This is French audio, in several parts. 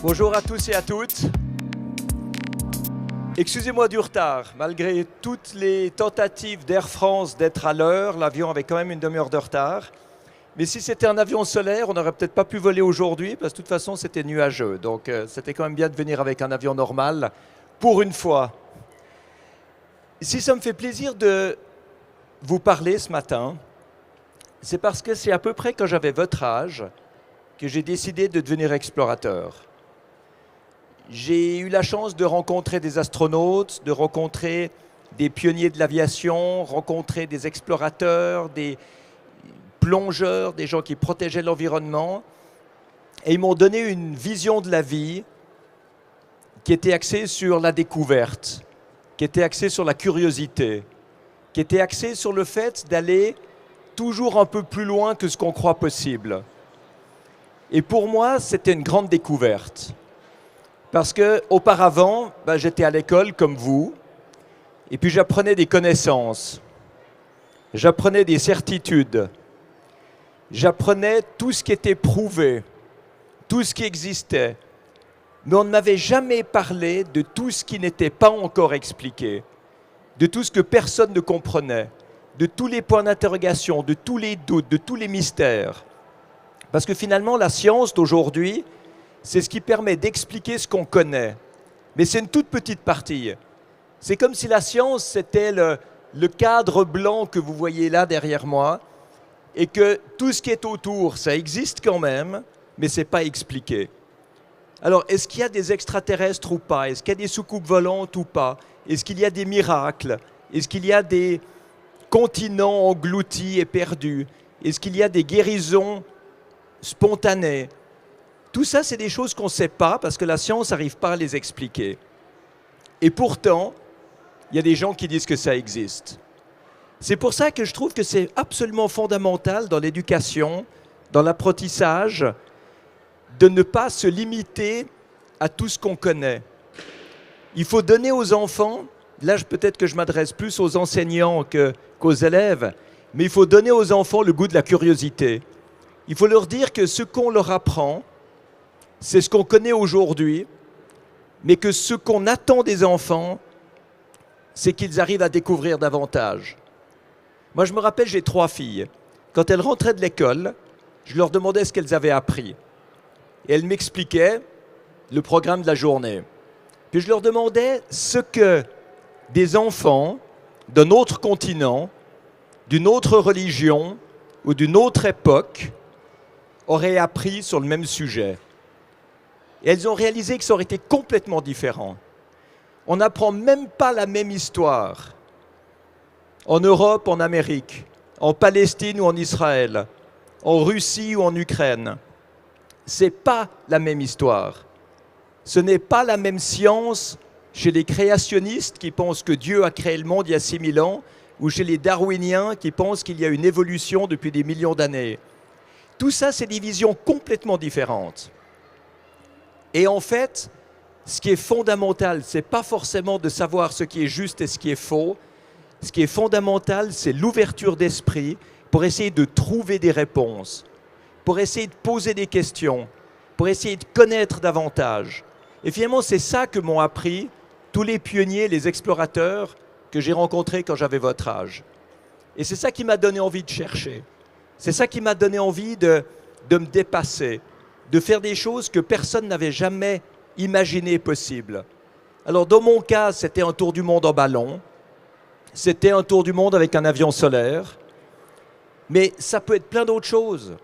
Bonjour à tous et à toutes. Excusez-moi du retard. Malgré toutes les tentatives d'Air France d'être à l'heure, l'avion avait quand même une demi-heure de retard. Mais si c'était un avion solaire, on n'aurait peut-être pas pu voler aujourd'hui parce que de toute façon c'était nuageux. Donc c'était quand même bien de venir avec un avion normal pour une fois. Si ça me fait plaisir de vous parler ce matin, c'est parce que c'est à peu près quand j'avais votre âge que j'ai décidé de devenir explorateur. J'ai eu la chance de rencontrer des astronautes, de rencontrer des pionniers de l'aviation, rencontrer des explorateurs, des plongeurs, des gens qui protégeaient l'environnement. Et ils m'ont donné une vision de la vie qui était axée sur la découverte, qui était axée sur la curiosité, qui était axée sur le fait d'aller toujours un peu plus loin que ce qu'on croit possible. Et pour moi, c'était une grande découverte. Parce qu'auparavant, j'étais à l'école comme vous, et puis j'apprenais des connaissances, j'apprenais des certitudes, j'apprenais tout ce qui était prouvé, tout ce qui existait. Mais on ne m'avait jamais parlé de tout ce qui n'était pas encore expliqué, de tout ce que personne ne comprenait, de tous les points d'interrogation, de tous les doutes, de tous les mystères. Parce que finalement, la science d'aujourd'hui, c'est ce qui permet d'expliquer ce qu'on connaît. Mais c'est une toute petite partie. C'est comme si la science, c'était le cadre blanc que vous voyez là derrière moi, et que tout ce qui est autour, ça existe quand même, mais ce n'est pas expliqué. Alors, est-ce qu'il y a des extraterrestres ou pas? Est-ce qu'il y a des soucoupes volantes ou pas? Est-ce qu'il y a des miracles? Est-ce qu'il y a des continents engloutis et perdus? Est-ce qu'il y a des guérisons spontanées? Tout ça, c'est des choses qu'on ne sait pas parce que la science n'arrive pas à les expliquer. Et pourtant, il y a des gens qui disent que ça existe. C'est pour ça que je trouve que c'est absolument fondamental dans l'éducation, dans l'apprentissage, de ne pas se limiter à tout ce qu'on connaît. Il faut donner aux enfants, là peut-être que je m'adresse plus aux enseignants qu'aux élèves, mais il faut donner aux enfants le goût de la curiosité. Il faut leur dire que ce qu'on leur apprend, c'est ce qu'on connaît aujourd'hui, mais que ce qu'on attend des enfants, c'est qu'ils arrivent à découvrir davantage. Moi, je me rappelle, j'ai 3 filles. Quand elles rentraient de l'école, je leur demandais ce qu'elles avaient appris. Et elles m'expliquaient le programme de la journée. Puis je leur demandais ce que des enfants d'un autre continent, d'une autre religion ou d'une autre époque auraient appris sur le même sujet. Et elles ont réalisé que ça aurait été complètement différent. On n'apprend même pas la même histoire en Europe, en Amérique, en Palestine ou en Israël, en Russie ou en Ukraine. Ce n'est pas la même histoire. Ce n'est pas la même science chez les créationnistes qui pensent que Dieu a créé le monde il y a 6000 ans ou chez les darwiniens qui pensent qu'il y a une évolution depuis des millions d'années. Tout ça, c'est des visions complètement différentes. Et en fait, ce qui est fondamental, ce n'est pas forcément de savoir ce qui est juste et ce qui est faux. Ce qui est fondamental, c'est l'ouverture d'esprit pour essayer de trouver des réponses, pour essayer de poser des questions, pour essayer de connaître davantage. Et finalement, c'est ça que m'ont appris tous les pionniers, les explorateurs que j'ai rencontrés quand j'avais votre âge. Et c'est ça qui m'a donné envie de chercher. C'est ça qui m'a donné envie de me dépasser, de faire des choses que personne n'avait jamais imaginées possibles. Alors dans mon cas, c'était un tour du monde en ballon, c'était un tour du monde avec un avion solaire, mais ça peut être plein d'autres choses.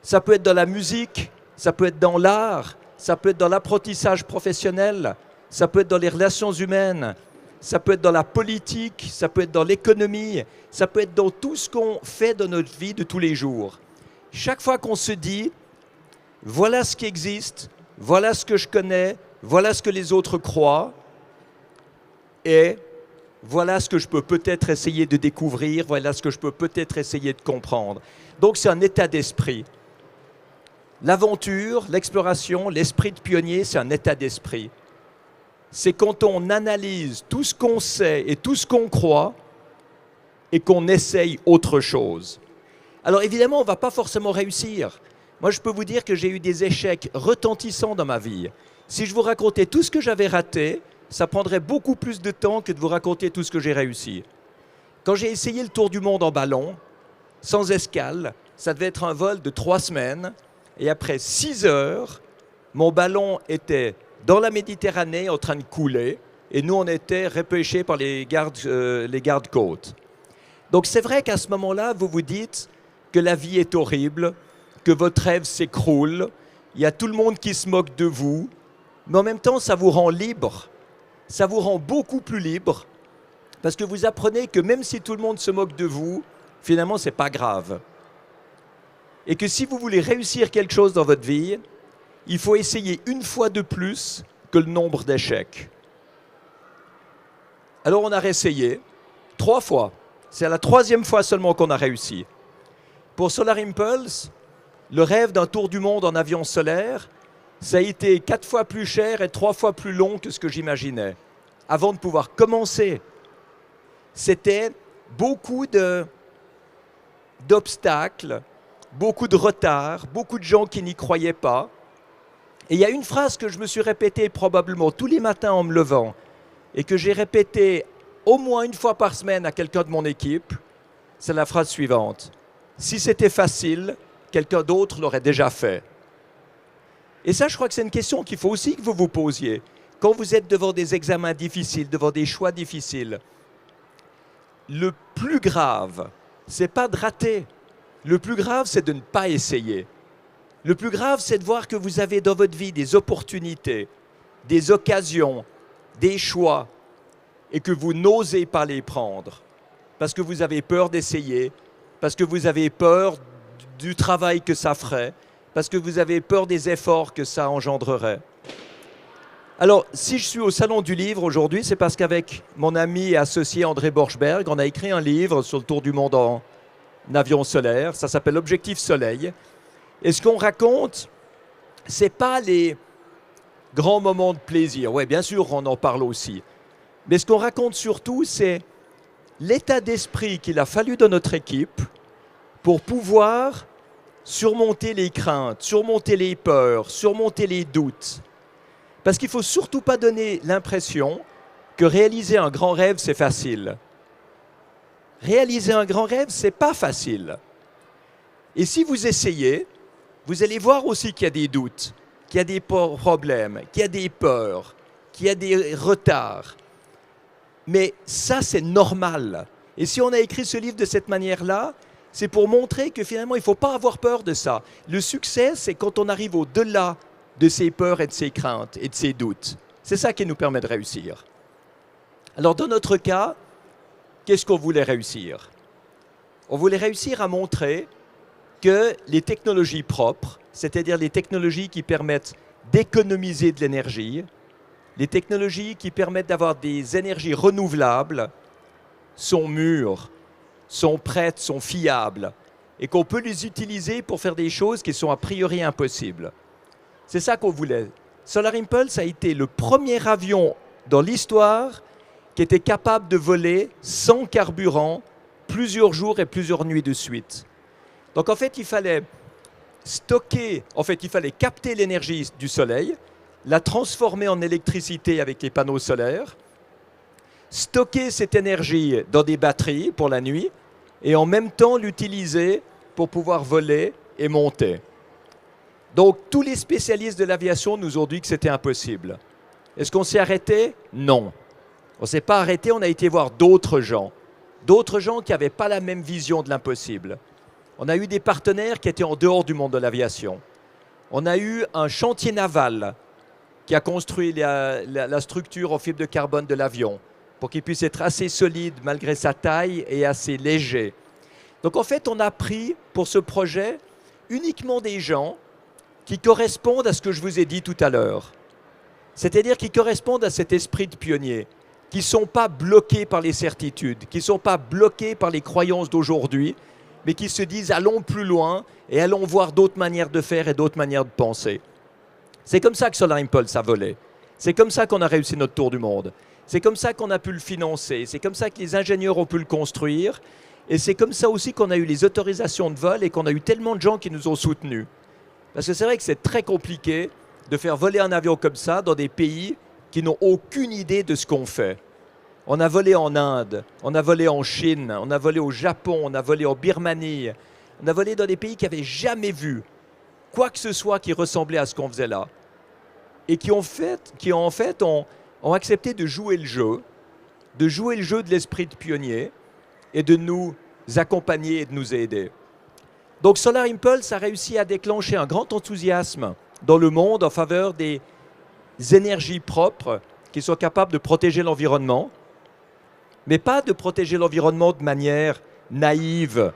Ça peut être dans la musique, ça peut être dans l'art, ça peut être dans l'apprentissage professionnel, ça peut être dans les relations humaines, ça peut être dans la politique, ça peut être dans l'économie, ça peut être dans tout ce qu'on fait dans notre vie de tous les jours. Chaque fois qu'on se dit « voilà ce qui existe, voilà ce que je connais, voilà ce que les autres croient, et voilà ce que je peux peut-être essayer de découvrir, voilà ce que je peux peut-être essayer de comprendre. » Donc c'est un état d'esprit. L'aventure, l'exploration, l'esprit de pionnier, c'est un état d'esprit. C'est quand on analyse tout ce qu'on sait et tout ce qu'on croit et qu'on essaye autre chose. Alors évidemment, on ne va pas forcément réussir. Moi, je peux vous dire que j'ai eu des échecs retentissants dans ma vie. Si je vous racontais tout ce que j'avais raté, ça prendrait beaucoup plus de temps que de vous raconter tout ce que j'ai réussi. Quand j'ai essayé le tour du monde en ballon, sans escale, ça devait être un vol de 3 semaines. Et après 6 heures, mon ballon était dans la Méditerranée en train de couler. Et nous, on était repêchés par les gardes-côtes. Donc c'est vrai qu'à ce moment-là, vous vous dites que la vie est horrible, que votre rêve s'écroule, il y a tout le monde qui se moque de vous, mais en même temps, ça vous rend libre. Ça vous rend beaucoup plus libre, parce que vous apprenez que même si tout le monde se moque de vous, finalement, ce n'est pas grave. Et que si vous voulez réussir quelque chose dans votre vie, il faut essayer une fois de plus que le nombre d'échecs. Alors on a réessayé 3 fois. C'est la 3e fois seulement qu'on a réussi. Pour Solar Impulse, le rêve d'un tour du monde en avion solaire, ça a été 4 fois plus cher et 3 fois plus long que ce que j'imaginais. Avant de pouvoir commencer, c'était beaucoup d'obstacles, beaucoup de retard, beaucoup de gens qui n'y croyaient pas. Et il y a une phrase que je me suis répétée probablement tous les matins en me levant et que j'ai répétée au moins une fois par semaine à quelqu'un de mon équipe, c'est la phrase suivante. Si c'était facile, quelqu'un d'autre l'aurait déjà fait. Et ça, je crois que c'est une question qu'il faut aussi que vous vous posiez. Quand vous êtes devant des examens difficiles, devant des choix difficiles, le plus grave, c'est pas de rater. Le plus grave, c'est de ne pas essayer. Le plus grave, c'est de voir que vous avez dans votre vie des opportunités, des occasions, des choix, et que vous n'osez pas les prendre. Parce que vous avez peur d'essayer, parce que vous avez peur du travail que ça ferait, parce que vous avez peur des efforts que ça engendrerait. Alors, si je suis au Salon du Livre aujourd'hui, c'est parce qu'avec mon ami et associé André Borschberg, on a écrit un livre sur le tour du monde en avion solaire. Ça s'appelle Objectif Soleil. Et ce qu'on raconte, ce n'est pas les grands moments de plaisir. Oui, bien sûr, on en parle aussi. Mais ce qu'on raconte surtout, c'est l'état d'esprit qu'il a fallu dans notre équipe pour pouvoir surmonter les craintes, surmonter les peurs, surmonter les doutes. Parce qu'il ne faut surtout pas donner l'impression que réaliser un grand rêve, c'est facile. Réaliser un grand rêve, ce n'est pas facile. Et si vous essayez, vous allez voir aussi qu'il y a des doutes, qu'il y a des problèmes, qu'il y a des peurs, qu'il y a des retards. Mais ça, c'est normal. Et si on a écrit ce livre de cette manière-là, c'est pour montrer que finalement, il ne faut pas avoir peur de ça. Le succès, c'est quand on arrive au-delà de ses peurs et de ses craintes et de ses doutes. C'est ça qui nous permet de réussir. Alors, dans notre cas, qu'est-ce qu'on voulait réussir? On voulait réussir à montrer que les technologies propres, c'est-à-dire les technologies qui permettent d'économiser de l'énergie, les technologies qui permettent d'avoir des énergies renouvelables, sont mûres, sont prêtes, sont fiables, et qu'on peut les utiliser pour faire des choses qui sont a priori impossibles. C'est ça qu'on voulait. Solar Impulse a été le premier avion dans l'histoire qui était capable de voler sans carburant plusieurs jours et plusieurs nuits de suite. Donc en fait, il fallait capter l'énergie du soleil, la transformer en électricité avec les panneaux solaires, stocker cette énergie dans des batteries pour la nuit et en même temps l'utiliser pour pouvoir voler et monter. Donc tous les spécialistes de l'aviation nous ont dit que c'était impossible. Est-ce qu'on s'est arrêté? Non. On ne s'est pas arrêté, on a été voir d'autres gens qui n'avaient pas la même vision de l'impossible. On a eu des partenaires qui étaient en dehors du monde de l'aviation. On a eu un chantier naval qui a construit la structure en fibre de carbone de l'avion pour qu'il puisse être assez solide malgré sa taille et assez léger. Donc en fait, on a pris pour ce projet uniquement des gens qui correspondent à ce que je vous ai dit tout à l'heure. C'est-à-dire qui correspondent à cet esprit de pionnier, qui ne sont pas bloqués par les certitudes, qui ne sont pas bloqués par les croyances d'aujourd'hui, mais qui se disent allons plus loin et allons voir d'autres manières de faire et d'autres manières de penser. C'est comme ça que Solar Impulse a volé. C'est comme ça qu'on a réussi notre tour du monde. C'est comme ça qu'on a pu le financer. C'est comme ça que les ingénieurs ont pu le construire. Et c'est comme ça aussi qu'on a eu les autorisations de vol et qu'on a eu tellement de gens qui nous ont soutenus. Parce que c'est vrai que c'est très compliqué de faire voler un avion comme ça dans des pays qui n'ont aucune idée de ce qu'on fait. On a volé en Inde, on a volé en Chine, on a volé au Japon, on a volé en Birmanie, on a volé dans des pays qui n'avaient jamais vu quoi que ce soit qui ressemblait à ce qu'on faisait là. Et qui en fait ont accepté de jouer le jeu de l'esprit de pionnier et de nous accompagner et de nous aider. Donc Solar Impulse a réussi à déclencher un grand enthousiasme dans le monde en faveur des énergies propres qui sont capables de protéger l'environnement, mais pas de protéger l'environnement de manière naïve,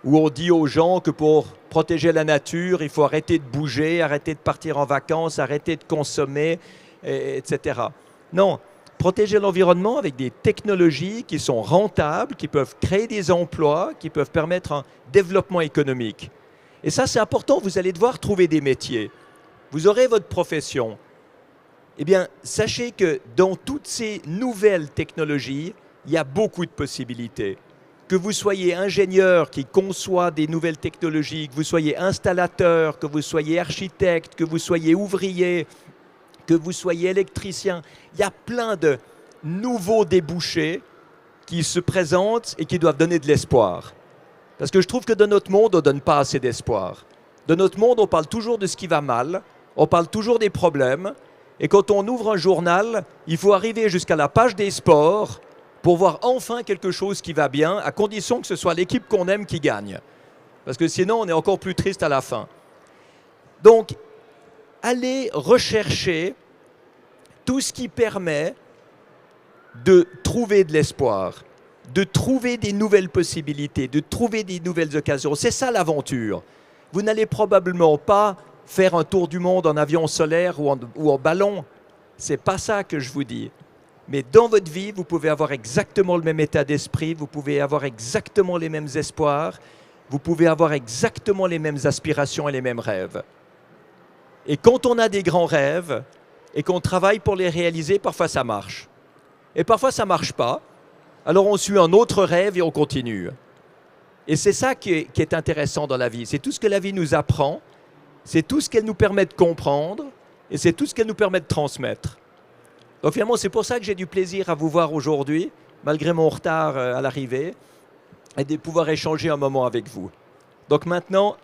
où on dit aux gens que pour protéger la nature, il faut arrêter de bouger, arrêter de partir en vacances, arrêter de consommer, etc. Non, protéger l'environnement avec des technologies qui sont rentables, qui peuvent créer des emplois, qui peuvent permettre un développement économique. Et ça, c'est important, vous allez devoir trouver des métiers. Vous aurez votre profession. Eh bien, sachez que dans toutes ces nouvelles technologies, il y a beaucoup de possibilités. Que vous soyez ingénieur qui conçoit des nouvelles technologies, que vous soyez installateur, que vous soyez architecte, que vous soyez ouvrier, que vous soyez électricien, il y a plein de nouveaux débouchés qui se présentent et qui doivent donner de l'espoir. Parce que je trouve que dans notre monde, on ne donne pas assez d'espoir. Dans notre monde, on parle toujours de ce qui va mal, on parle toujours des problèmes, et quand on ouvre un journal, il faut arriver jusqu'à la page des sports pour voir enfin quelque chose qui va bien, à condition que ce soit l'équipe qu'on aime qui gagne. Parce que sinon, on est encore plus triste à la fin. Donc, allez rechercher tout ce qui permet de trouver de l'espoir, de trouver des nouvelles possibilités, de trouver des nouvelles occasions. C'est ça l'aventure. Vous n'allez probablement pas faire un tour du monde en avion solaire ou en ballon. C'est pas ça que je vous dis. Mais dans votre vie, vous pouvez avoir exactement le même état d'esprit, vous pouvez avoir exactement les mêmes espoirs, vous pouvez avoir exactement les mêmes aspirations et les mêmes rêves. Et quand on a des grands rêves et qu'on travaille pour les réaliser, parfois ça marche. Et parfois ça ne marche pas. Alors on suit un autre rêve et on continue. Et c'est ça qui est intéressant dans la vie. C'est tout ce que la vie nous apprend, c'est tout ce qu'elle nous permet de comprendre et c'est tout ce qu'elle nous permet de transmettre. Donc finalement, c'est pour ça que j'ai du plaisir à vous voir aujourd'hui, malgré mon retard à l'arrivée, et de pouvoir échanger un moment avec vous. Donc maintenant,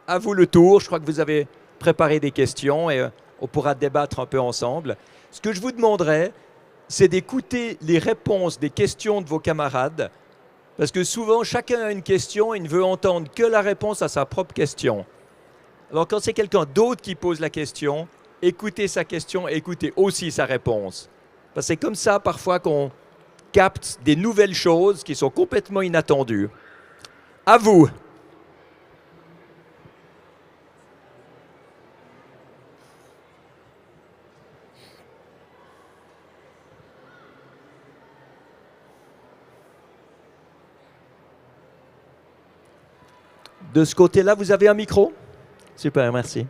à vous le tour. Je crois que vous avez préparé des questions et on pourra débattre un peu ensemble. Ce que je vous demanderais, c'est d'écouter les réponses des questions de vos camarades, parce que souvent, chacun a une question et il ne veut entendre que la réponse à sa propre question. Alors quand c'est quelqu'un d'autre qui pose la question, écoutez sa question et écoutez aussi sa réponse. Parce que c'est comme ça parfois qu'on capte des nouvelles choses qui sont complètement inattendues. À vous. De ce côté-là, vous avez un micro? Super, merci.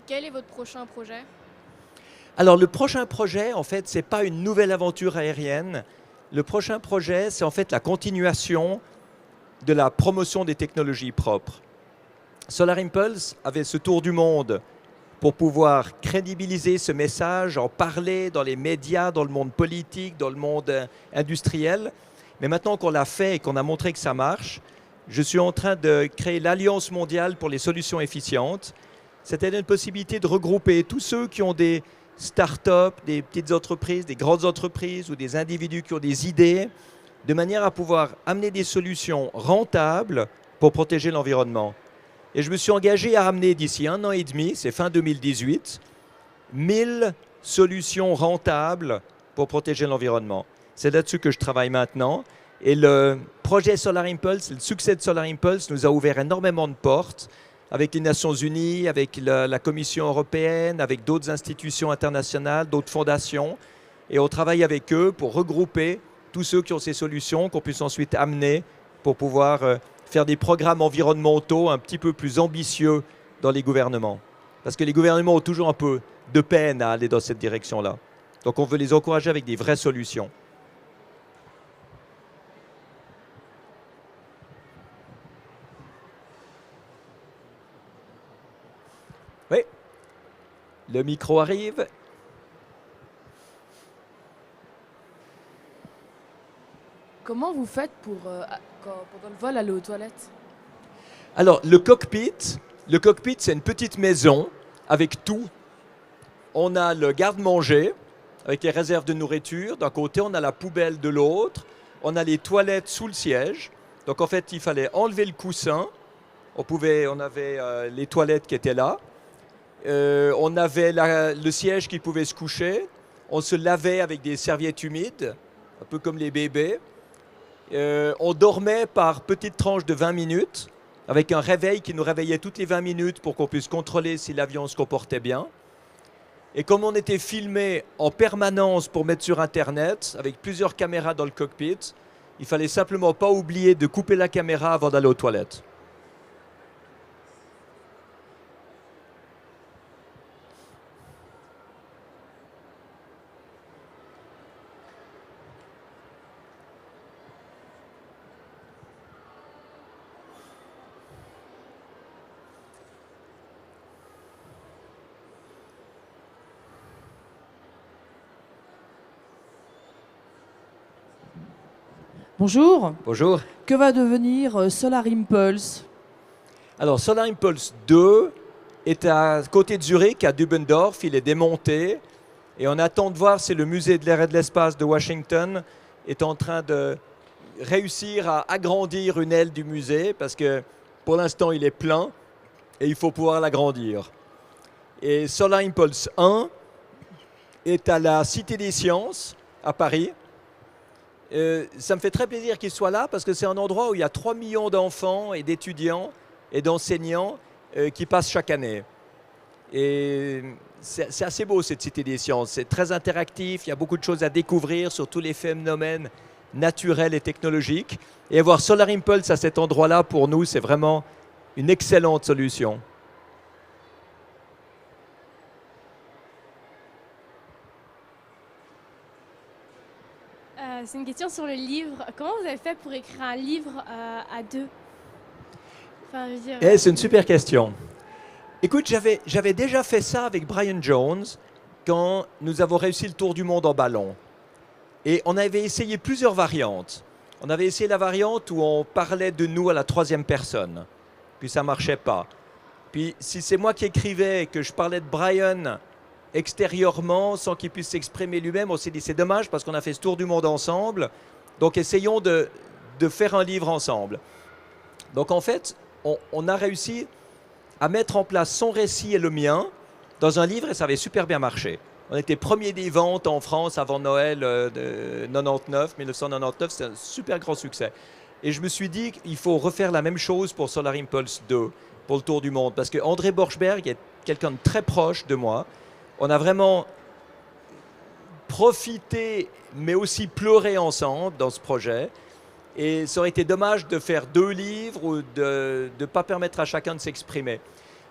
Quel est votre prochain projet? Alors, le prochain projet, en fait, ce n'est pas une nouvelle aventure aérienne. Le prochain projet, c'est en fait la continuation de la promotion des technologies propres. Solar Impulse avait ce tour du monde pour pouvoir crédibiliser ce message, en parler dans les médias, dans le monde politique, dans le monde industriel. Mais maintenant qu'on l'a fait et qu'on a montré que ça marche, je suis en train de créer l'Alliance mondiale pour les solutions efficientes. C'était une possibilité de regrouper tous ceux qui ont des start-up, des petites entreprises, des grandes entreprises ou des individus qui ont des idées, de manière à pouvoir amener des solutions rentables pour protéger l'environnement. Et je me suis engagé à amener d'ici 1 an et demi, c'est fin 2018, 1000 solutions rentables pour protéger l'environnement. C'est là-dessus que je travaille maintenant. Et le projet Solar Impulse, le succès de Solar Impulse nous a ouvert énormément de portes avec les Nations Unies, avec la Commission européenne, avec d'autres institutions internationales, d'autres fondations. Et on travaille avec eux pour regrouper tous ceux qui ont ces solutions qu'on puisse ensuite amener pour pouvoir faire des programmes environnementaux un petit peu plus ambitieux dans les gouvernements. Parce que les gouvernements ont toujours un peu de peine à aller dans cette direction-là. Donc on veut les encourager avec des vraies solutions. Oui, le micro arrive. Comment vous faites pour, pendant le vol, aller aux toilettes? Alors, le cockpit, c'est une petite maison avec tout. On a le garde-manger avec les réserves de nourriture. D'un côté, on a la poubelle de l'autre. On a les toilettes sous le siège. Donc, en fait, il fallait enlever le coussin. On avait les toilettes qui étaient là. On avait le siège qui pouvait se coucher. On se lavait avec des serviettes humides, un peu comme les bébés. On dormait par petites tranches de 20 minutes, avec un réveil qui nous réveillait toutes les 20 minutes pour qu'on puisse contrôler si l'avion se comportait bien. Et comme on était filmé en permanence pour mettre sur Internet, avec plusieurs caméras dans le cockpit, il fallait simplement pas oublier de couper la caméra avant d'aller aux toilettes. Bonjour. Bonjour. Que va devenir Solar Impulse? Alors, Solar Impulse 2 est à côté de Zurich, à Dubendorf. Il est démonté. Et on attend de voir si le musée de l'air et de l'espace de Washington est en train de réussir à agrandir une aile du musée, parce que pour l'instant, il est plein et il faut pouvoir l'agrandir. Et Solar Impulse 1 est à la Cité des Sciences, à Paris. Ça me fait très plaisir qu'il soit là, parce que c'est un endroit où il y a 3 millions d'enfants et d'étudiants et d'enseignants qui passent chaque année. Et c'est assez beau, cette Cité des Sciences. C'est très interactif, il y a beaucoup de choses à découvrir sur tous les phénomènes naturels et technologiques. Et avoir Solar Impulse à cet endroit-là, pour nous, c'est vraiment une excellente solution. C'est une question sur le livre. Comment vous avez fait pour écrire un livre à deux? Enfin, je veux dire, C'est une super question. Écoute, j'avais déjà fait ça avec Brian Jones quand nous avons réussi le tour du monde en ballon. Et on avait essayé plusieurs variantes. On avait essayé la variante où on parlait de nous à la 3e personne. Puis ça ne marchait pas. Puis si c'est moi qui écrivais et que je parlais de Brian extérieurement sans qu'il puisse s'exprimer lui-même, on s'est dit c'est dommage parce qu'on a fait ce tour du monde ensemble. Donc essayons de faire un livre ensemble. Donc en fait, on a réussi à mettre en place son récit et le mien dans un livre, et ça avait super bien marché. On était premier des ventes en France avant Noël de 1999, c'est un super grand succès. Et je me suis dit qu'il faut refaire la même chose pour Solar Impulse 2, pour le tour du monde, parce que André Borschberg est quelqu'un de très proche de moi. On a vraiment profité, mais aussi pleuré ensemble dans ce projet. Et ça aurait été dommage de faire 2 livres ou de ne pas permettre à chacun de s'exprimer.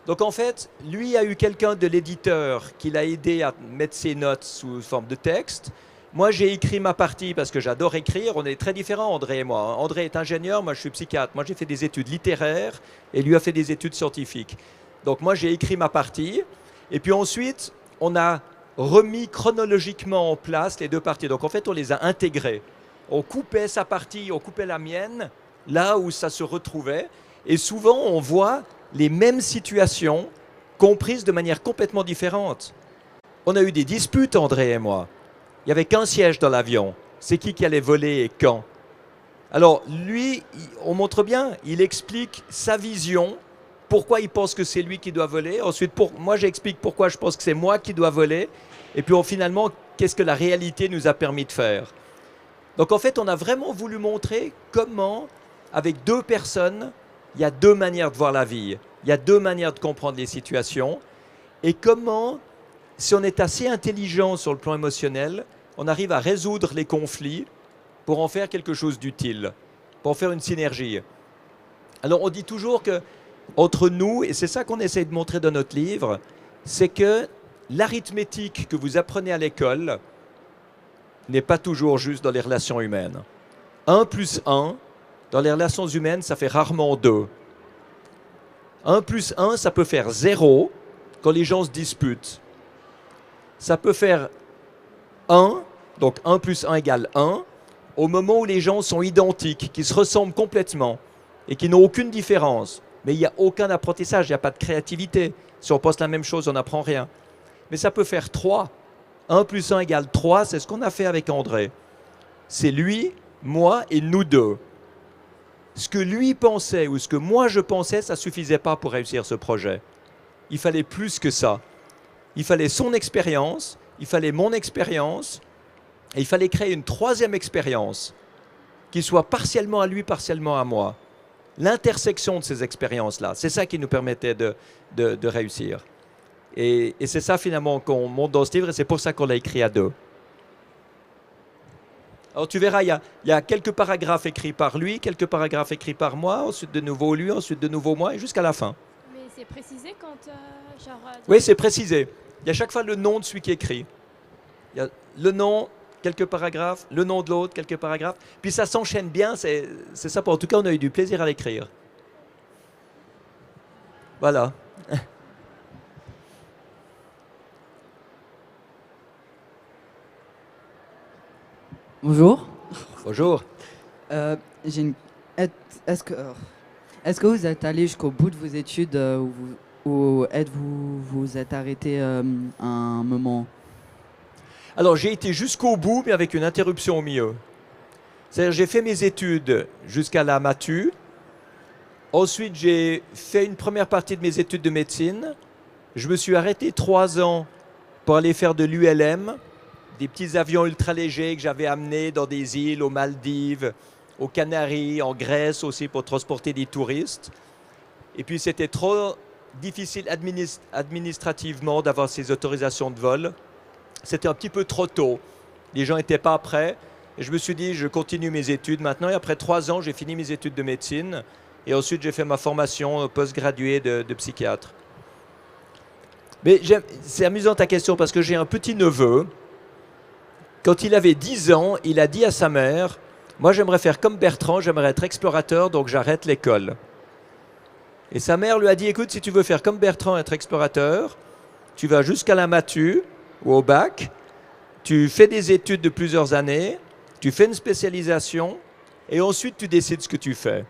Donc en fait, lui a eu quelqu'un de l'éditeur qui l'a aidé à mettre ses notes sous forme de texte. Moi, j'ai écrit ma partie parce que j'adore écrire. On est très différents, André et moi. André est ingénieur, moi je suis psychiatre. Moi j'ai fait des études littéraires et lui a fait des études scientifiques. Donc moi j'ai écrit ma partie. Et puis ensuite, on a remis chronologiquement en place les 2 parties. Donc en fait, on les a intégrées. On coupait sa partie, on coupait la mienne, là où ça se retrouvait. Et souvent, on voit les mêmes situations comprises de manière complètement différente. On a eu des disputes, André et moi. Il n'y avait qu'un siège dans l'avion. C'est qui allait voler et quand? Alors, lui, on montre bien, il explique sa vision, pourquoi il pense que c'est lui qui doit voler. Ensuite, moi, j'explique pourquoi je pense que c'est moi qui dois voler. Et puis, finalement, qu'est-ce que la réalité nous a permis de faire? Donc, en fait, on a vraiment voulu montrer comment, avec 2 personnes, il y a 2 manières de voir la vie. Il y a 2 manières de comprendre les situations. Et comment, si on est assez intelligent sur le plan émotionnel, on arrive à résoudre les conflits pour en faire quelque chose d'utile, pour en faire une synergie. Alors, on dit toujours que entre nous, et c'est ça qu'on essaye de montrer dans notre livre, c'est que l'arithmétique que vous apprenez à l'école n'est pas toujours juste dans les relations humaines. 1 plus 1, dans les relations humaines, ça fait rarement 2. 1 plus 1, ça peut faire 0, quand les gens se disputent. Ça peut faire 1, donc 1 plus 1 égale 1, au moment où les gens sont identiques, qui se ressemblent complètement et qui n'ont aucune différence. Mais il n'y a aucun apprentissage, il n'y a pas de créativité. Si on pense la même chose, on n'apprend rien. Mais ça peut faire 3. 1 plus 1 égale 3, c'est ce qu'on a fait avec André. C'est lui, moi et nous deux. Ce que lui pensait ou ce que moi je pensais, ça ne suffisait pas pour réussir ce projet. Il fallait plus que ça. Il fallait son expérience, il fallait mon expérience, et il fallait créer une troisième expérience qui soit partiellement à lui, partiellement à moi. L'intersection de ces expériences-là, c'est ça qui nous permettait de réussir. Et c'est ça finalement qu'on montre dans ce livre, et c'est pour ça qu'on l'a écrit à deux. Alors tu verras, il y a quelques paragraphes écrits par lui, quelques paragraphes écrits par moi, ensuite de nouveau lui, ensuite de nouveau moi, et jusqu'à la fin. Mais c'est précisé quand Oui, c'est précisé. Il y a chaque fois le nom de celui qui écrit. Il y a le nom, quelques paragraphes, le nom de l'autre, quelques paragraphes. Puis ça s'enchaîne bien, c'est ça. En tout cas, on a eu du plaisir à l'écrire. Voilà. Bonjour. Bonjour. J'ai une... Est-ce que vous êtes allé jusqu'au bout de vos études ou vous êtes arrêté à un moment? Alors, j'ai été jusqu'au bout, mais avec une interruption au milieu. C'est-à-dire, j'ai fait mes études jusqu'à la Matu. Ensuite, j'ai fait une première partie de mes études de médecine. Je me suis arrêté 3 ans pour aller faire de l'ULM, des petits avions ultra légers que j'avais amenés dans des îles, aux Maldives, aux Canaries, en Grèce aussi pour transporter des touristes. Et puis, c'était trop difficile administrativement d'avoir ces autorisations de vol. C'était un petit peu trop tôt. Les gens n'étaient pas prêts. Et je me suis dit, je continue mes études maintenant. Et après 3 ans, j'ai fini mes études de médecine. Et ensuite, j'ai fait ma formation post-graduée de psychiatre. Mais c'est amusant ta question parce que j'ai un petit neveu. Quand il avait 10 ans, il a dit à sa mère, moi j'aimerais faire comme Bertrand, j'aimerais être explorateur, donc j'arrête l'école. Et sa mère lui a dit, écoute, si tu veux faire comme Bertrand, être explorateur, tu vas jusqu'à la Matu ou au bac, tu fais des études de plusieurs années, tu fais une spécialisation et ensuite tu décides ce que tu fais.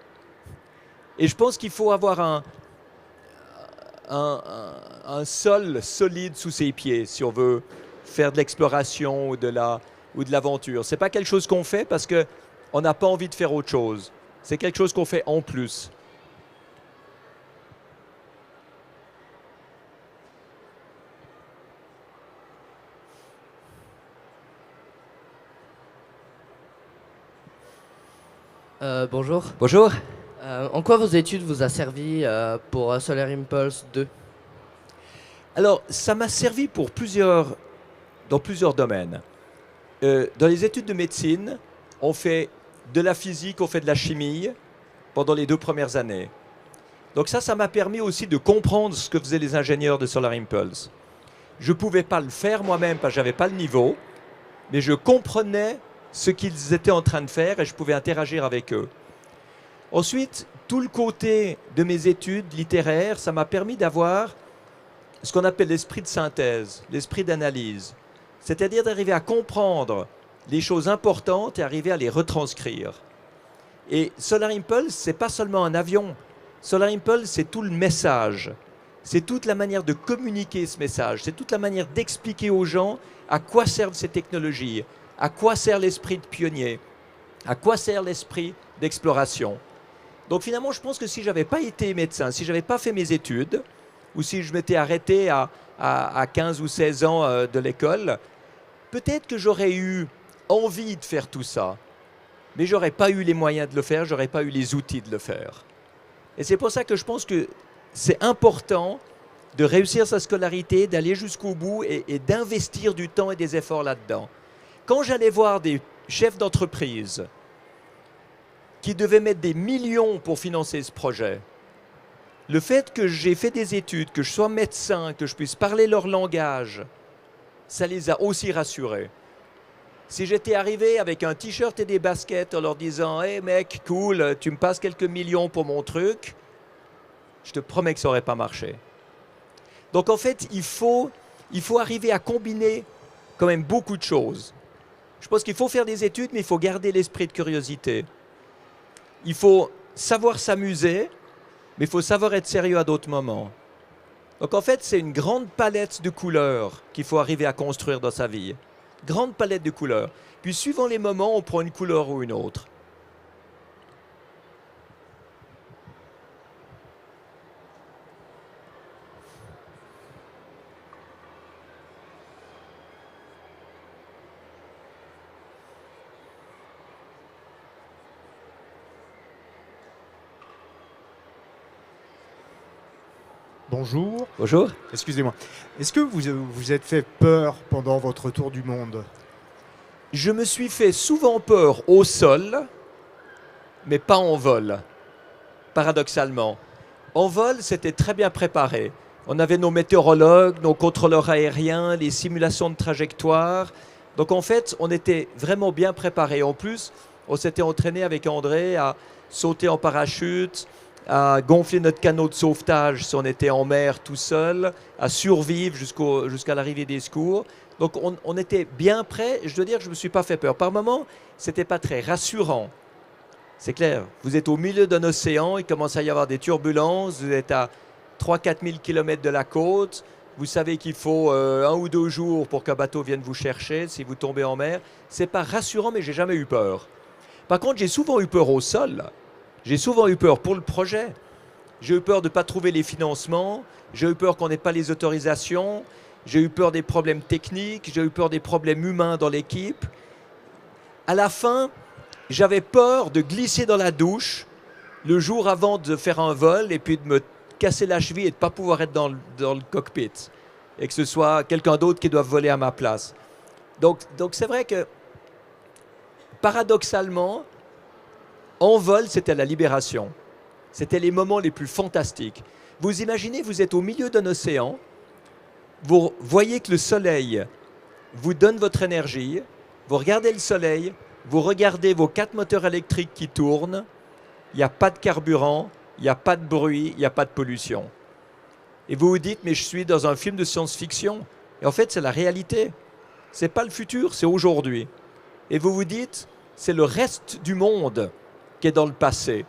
Et je pense qu'il faut avoir un sol solide sous ses pieds si on veut faire de l'exploration ou de l'aventure. Ce n'est pas quelque chose qu'on fait parce qu'on n'a pas envie de faire autre chose. C'est quelque chose qu'on fait en plus. Bonjour. Bonjour. En quoi vos études vous a servi pour Solar Impulse 2? Alors, ça m'a servi dans plusieurs domaines. Dans les études de médecine, on fait de la physique, on fait de la chimie pendant les 2 premières années. Donc ça m'a permis aussi de comprendre ce que faisaient les ingénieurs de Solar Impulse. Je ne pouvais pas le faire moi-même parce que je n'avais pas le niveau, mais je comprenais ce qu'ils étaient en train de faire et je pouvais interagir avec eux. Ensuite, tout le côté de mes études littéraires, ça m'a permis d'avoir ce qu'on appelle l'esprit de synthèse, l'esprit d'analyse. C'est-à-dire d'arriver à comprendre les choses importantes et arriver à les retranscrire. Et Solar Impulse, ce n'est pas seulement un avion. Solar Impulse, c'est tout le message. C'est toute la manière de communiquer ce message. C'est toute la manière d'expliquer aux gens à quoi servent ces technologies, à quoi sert l'esprit de pionnier, à quoi sert l'esprit d'exploration. Donc finalement, je pense que si je n'avais pas été médecin, si je n'avais pas fait mes études, ou si je m'étais arrêté à 15 ou 16 ans de l'école, peut-être que j'aurais eu envie de faire tout ça, mais je n'aurais pas eu les moyens de le faire, je n'aurais pas eu les outils de le faire. Et c'est pour ça que je pense que c'est important de réussir sa scolarité, d'aller jusqu'au bout et d'investir du temps et des efforts là-dedans. Quand j'allais voir des chefs d'entreprise qui devaient mettre des millions pour financer ce projet, le fait que j'ai fait des études, que je sois médecin, que je puisse parler leur langage, ça les a aussi rassurés. Si j'étais arrivé avec un t-shirt et des baskets en leur disant « Hey mec, cool, tu me passes quelques millions pour mon truc », je te promets que ça n'aurait pas marché. Donc Donc en fait, il faut arriver à combiner quand même beaucoup de choses. Je pense qu'il faut faire des études, mais il faut garder l'esprit de curiosité. Il faut savoir s'amuser, mais il faut savoir être sérieux à d'autres moments. Donc en fait, c'est une grande palette de couleurs qu'il faut arriver à construire dans sa vie. Grande palette de couleurs. Puis suivant les moments, on prend une couleur ou une autre. Bonjour. Bonjour. Excusez-moi. Est-ce que vous vous êtes fait peur pendant votre tour du monde? Je me suis fait souvent peur au sol, mais pas en vol, paradoxalement. En vol, c'était très bien préparé. On avait nos météorologues, nos contrôleurs aériens, les simulations de trajectoire. Donc en fait, on était vraiment bien préparé. En plus, on s'était entraîné avec André à sauter en parachute, à gonfler notre canot de sauvetage si on était en mer tout seul, à survivre jusqu'à l'arrivée des secours. Donc on était bien prêts. Je dois dire que je ne me suis pas fait peur. Par moments, ce n'était pas très rassurant. C'est clair, vous êtes au milieu d'un océan, il commence à y avoir des turbulences, vous êtes à 3-4 000 km de la côte, vous savez qu'il faut 1 ou 2 jours pour qu'un bateau vienne vous chercher si vous tombez en mer. Ce n'est pas rassurant, mais j'ai jamais eu peur. Par contre, j'ai souvent eu peur au sol. J'ai souvent eu peur pour le projet. J'ai eu peur de ne pas trouver les financements. J'ai eu peur qu'on n'ait pas les autorisations. J'ai eu peur des problèmes techniques. J'ai eu peur des problèmes humains dans l'équipe. À la fin, j'avais peur de glisser dans la douche le jour avant de faire un vol et puis de me casser la cheville et de ne pas pouvoir être dans le cockpit. Et que ce soit quelqu'un d'autre qui doit voler à ma place. Donc c'est vrai que, paradoxalement, en vol, c'était la libération. C'était les moments les plus fantastiques. Vous imaginez, vous êtes au milieu d'un océan, vous voyez que le soleil vous donne votre énergie, vous regardez le soleil, vous regardez vos 4 moteurs électriques qui tournent, il n'y a pas de carburant, il n'y a pas de bruit, il n'y a pas de pollution. Et vous vous dites, mais je suis dans un film de science-fiction. Et en fait, c'est la réalité. Ce n'est pas le futur, c'est aujourd'hui. Et vous vous dites, c'est le reste du monde qui est dans le passé,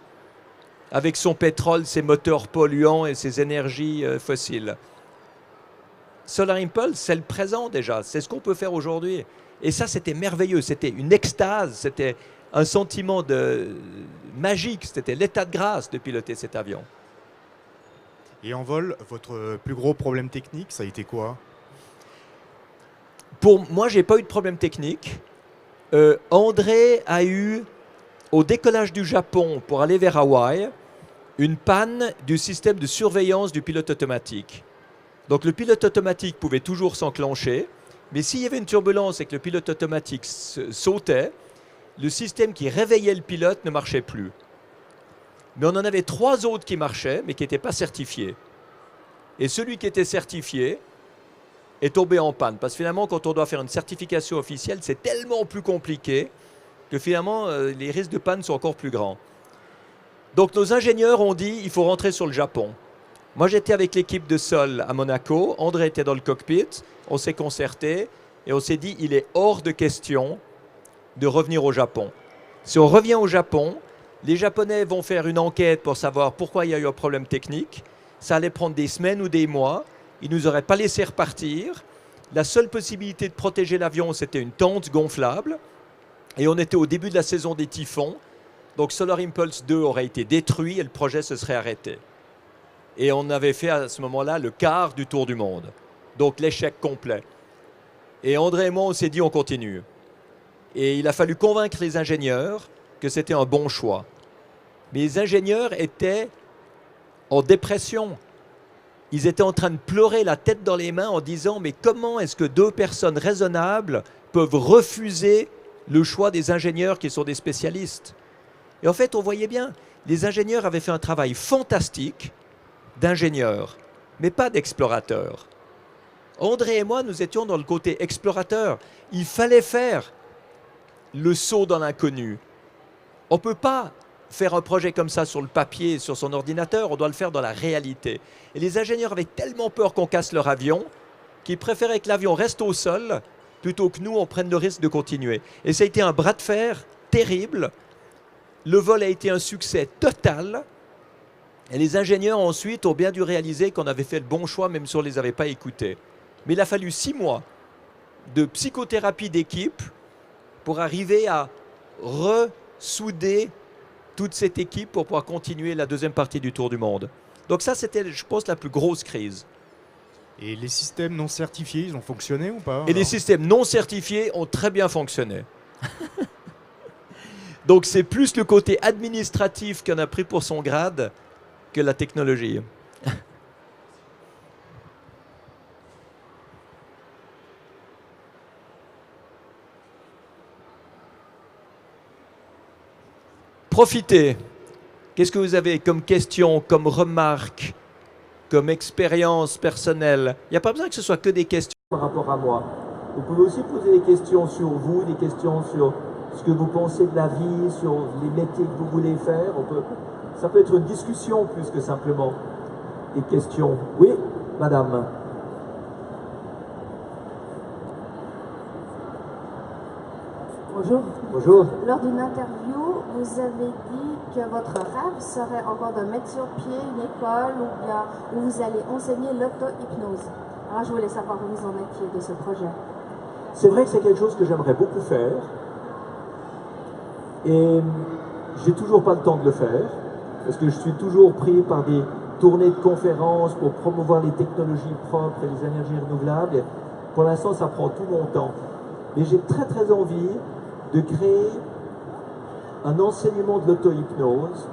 avec son pétrole, ses moteurs polluants et ses énergies fossiles. Solar Impulse, c'est le présent déjà, c'est ce qu'on peut faire aujourd'hui. Et ça, c'était merveilleux, c'était une extase, c'était un sentiment magique, c'était l'état de grâce de piloter cet avion. Et en vol, votre plus gros problème technique, ça a été quoi? Pour moi, j'ai pas eu de problème technique. André a eu, au décollage du Japon pour aller vers Hawaï, une panne du système de surveillance du pilote automatique. Donc le pilote automatique pouvait toujours s'enclencher, mais s'il y avait une turbulence et que le pilote automatique sautait, le système qui réveillait le pilote ne marchait plus. Mais on en avait 3 autres qui marchaient, mais qui n'étaient pas certifiés. Et celui qui était certifié est tombé en panne. Parce que finalement, quand on doit faire une certification officielle, c'est tellement plus compliqué que finalement, les risques de panne sont encore plus grands. Donc nos ingénieurs ont dit, il faut rentrer sur le Japon. Moi, j'étais avec l'équipe de sol à Monaco, André était dans le cockpit, on s'est concerté et on s'est dit, il est hors de question de revenir au Japon. Si on revient au Japon, les Japonais vont faire une enquête pour savoir pourquoi il y a eu un problème technique. Ça allait prendre des semaines ou des mois. Ils ne nous auraient pas laissé repartir. La seule possibilité de protéger l'avion, c'était une tente gonflable. Et on était au début de la saison des typhons. Donc Solar Impulse 2 aurait été détruit et le projet se serait arrêté. Et on avait fait à ce moment-là le quart du tour du monde. Donc l'échec complet. Et André et moi, on s'est dit, on continue. Et il a fallu convaincre les ingénieurs que c'était un bon choix. Mais les ingénieurs étaient en dépression. Ils étaient en train de pleurer la tête dans les mains en disant, mais comment est-ce que 2 personnes raisonnables peuvent refuser le choix des ingénieurs qui sont des spécialistes? Et en fait, on voyait bien, les ingénieurs avaient fait un travail fantastique d'ingénieurs, mais pas d'explorateurs. André et moi, nous étions dans le côté explorateur. Il fallait faire le saut dans l'inconnu. On ne peut pas faire un projet comme ça sur le papier, sur son ordinateur, on doit le faire dans la réalité. Et les ingénieurs avaient tellement peur qu'on casse leur avion qu'ils préféraient que l'avion reste au sol plutôt que nous, on prenne le risque de continuer. Et ça a été un bras de fer terrible. Le vol a été un succès total. Et les ingénieurs ensuite ont bien dû réaliser qu'on avait fait le bon choix, même si on ne les avait pas écoutés. Mais il a fallu 6 mois de psychothérapie d'équipe pour arriver à ressouder toute cette équipe pour pouvoir continuer la deuxième partie du Tour du Monde. Donc ça, c'était, je pense, la plus grosse crise. Et les systèmes non certifiés, ils ont fonctionné ou pas? Et les systèmes non certifiés ont très bien fonctionné. Donc c'est plus le côté administratif qu'on a pris pour son grade que la technologie. Profitez. Qu'est-ce que vous avez comme question, comme remarque, comme expérience personnelle? Il n'y a pas besoin que ce soit que des questions par rapport à moi. Vous pouvez aussi poser des questions sur vous, des questions sur ce que vous pensez de la vie, sur les métiers que vous voulez faire. Ça peut être une discussion plus que simplement des questions. Oui, madame. Bonjour. Bonjour. Lors d'une interview, vous avez dit que votre rêve serait encore de mettre sur pied une école ou bien où vous allez enseigner l'auto-hypnose. Alors je voulais savoir où vous en étiez de ce projet. C'est vrai que c'est quelque chose que j'aimerais beaucoup faire. Et j'ai toujours pas le temps de le faire. Parce que je suis toujours pris par des tournées de conférences pour promouvoir les technologies propres et les énergies renouvelables. Et pour l'instant, ça prend tout mon temps. Mais j'ai très très envie de créer un enseignement de l'auto-hypnose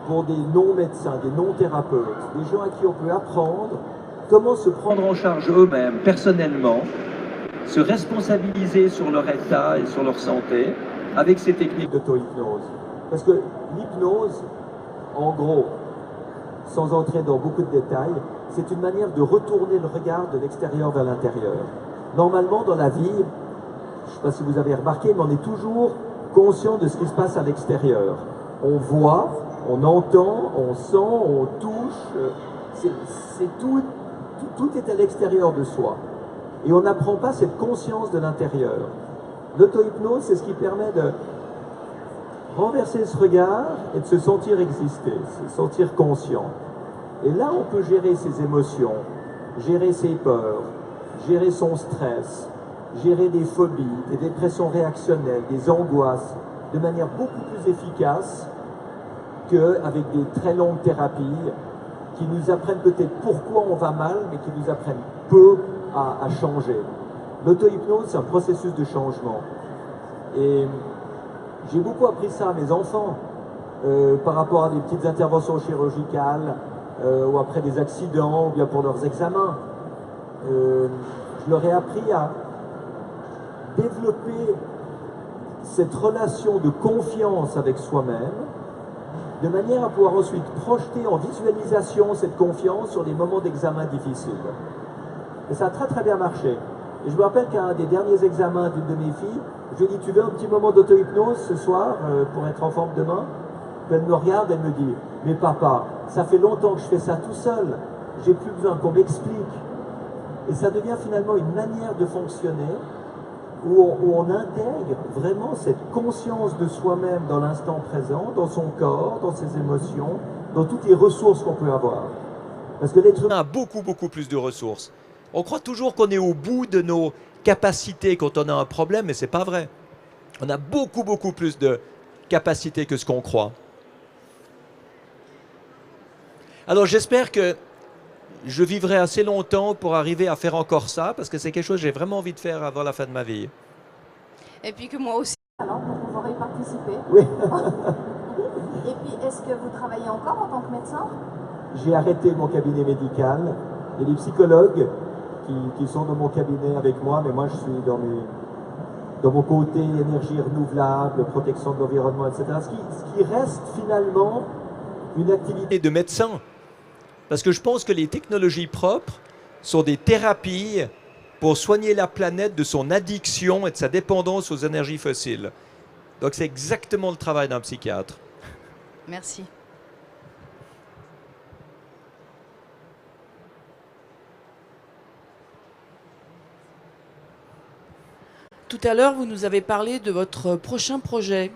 pour des non-médecins, des non-thérapeutes, des gens à qui on peut apprendre comment se prendre en charge eux-mêmes, personnellement, se responsabiliser sur leur état et sur leur santé avec ces techniques d'auto-hypnose. Parce que l'hypnose, en gros, sans entrer dans beaucoup de détails, c'est une manière de retourner le regard de l'extérieur vers l'intérieur. Normalement, dans la vie, je ne sais pas si vous avez remarqué, mais on est toujours conscient de ce qui se passe à l'extérieur. On voit, on entend, on sent, on touche, tout est à l'extérieur de soi. Et on n'apprend pas cette conscience de l'intérieur. L'auto-hypnose, c'est ce qui permet de renverser ce regard et de se sentir exister, se sentir conscient. Et là, on peut gérer ses émotions, gérer ses peurs, gérer son stress, gérer des phobies, des dépressions réactionnelles, des angoisses, de manière beaucoup plus efficace qu'avec des très longues thérapies qui nous apprennent peut-être pourquoi on va mal, mais qui nous apprennent peu à changer. L'auto-hypnose, c'est un processus de changement. Et j'ai beaucoup appris ça à mes enfants par rapport à des petites interventions chirurgicales ou après des accidents ou bien pour leurs examens. Je leur ai appris à développer cette relation de confiance avec soi-même de manière à pouvoir ensuite projeter en visualisation cette confiance sur des moments d'examen difficiles. Et ça a très très bien marché. Et je me rappelle qu'à un des derniers examens d'une de mes filles, je lui ai dit, tu veux un petit moment d'auto-hypnose ce soir pour être en forme demain? Puis elle me regarde, elle me dit, mais papa, ça fait longtemps que je fais ça tout seul, j'ai plus besoin qu'on m'explique. Et ça devient finalement une manière de fonctionner où on intègre vraiment cette conscience de soi-même dans l'instant présent, dans son corps, dans ses émotions, dans toutes les ressources qu'on peut avoir. Parce que l'être humain a beaucoup plus de ressources. On croit toujours qu'on est au bout de nos capacités quand on a un problème, mais ce n'est pas vrai. On a beaucoup plus de capacités que ce qu'on croit. Alors j'espère que je vivrai assez longtemps pour arriver à faire encore ça, parce que c'est quelque chose que j'ai vraiment envie de faire avant la fin de ma vie. Et puis que moi aussi. Alors, pour pouvoir y participer. Oui. Et puis, est-ce que vous travaillez encore en tant que médecin? J'ai arrêté mon cabinet médical. Il y a des psychologues qui sont dans mon cabinet avec moi, mais moi je suis dans mon côté énergie renouvelable, protection de l'environnement, etc. Ce qui reste finalement une activité de médecin. Parce que je pense que les technologies propres sont des thérapies pour soigner la planète de son addiction et de sa dépendance aux énergies fossiles. Donc c'est exactement le travail d'un psychiatre. Merci. Tout à l'heure, vous nous avez parlé de votre prochain projet,